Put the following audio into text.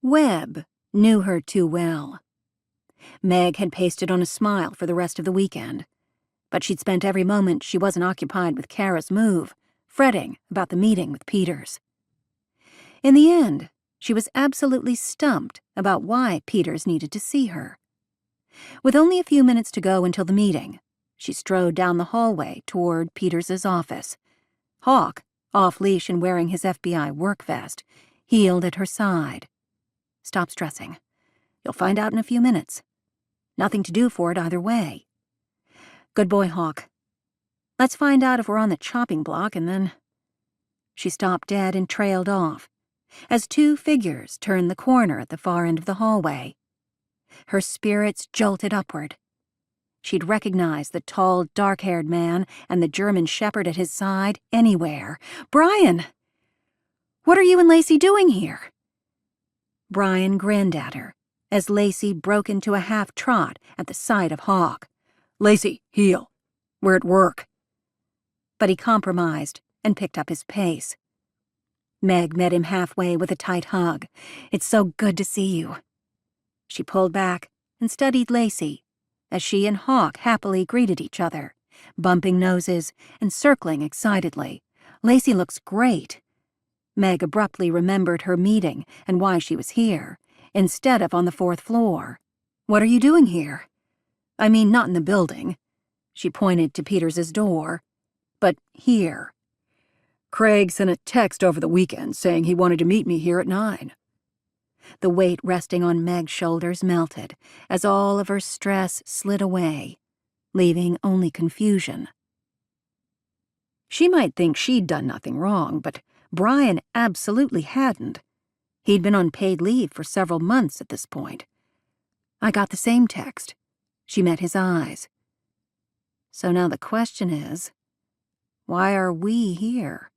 Webb knew her too well. Meg had pasted on a smile for the rest of the weekend, but she'd spent every moment she wasn't occupied with Kara's move, fretting about the meeting with Peters. In the end, she was absolutely stumped about why Peters needed to see her. With only a few minutes to go until the meeting, she strode down the hallway toward Peters's office. Hawk, off-leash and wearing his FBI work vest, heeled at her side. "Stop stressing. You'll find out in a few minutes. Nothing to do for it either way. Good boy, Hawk. Let's find out if we're on the chopping block and then—" She stopped dead and trailed off, as two figures turned the corner at the far end of the hallway. Her spirits jolted upward. She'd recognize the tall, dark-haired man and the German shepherd at his side anywhere. "Brian! What are you and Lacey doing here?" Brian grinned at her as Lacey broke into a half-trot at the sight of Hawk. "Lacey, heel. We're at work." But he compromised and picked up his pace. Meg met him halfway with a tight hug. "It's so good to see you." She pulled back and studied Lacey as she and Hawk happily greeted each other, bumping noses and circling excitedly. "Lacey looks great." Meg abruptly remembered her meeting and why she was here, instead of on the 4th floor. "What are you doing here? I mean, not in the building." She pointed to Peters's door. "But here." "Craig sent a text over the weekend saying he wanted to meet me here at 9. The weight resting on Meg's shoulders melted as all of her stress slid away, leaving only confusion. She might think she'd done nothing wrong, but Brian absolutely hadn't. He'd been on paid leave for several months at this point. "I got the same text." She met his eyes. "So now the question is, why are we here?"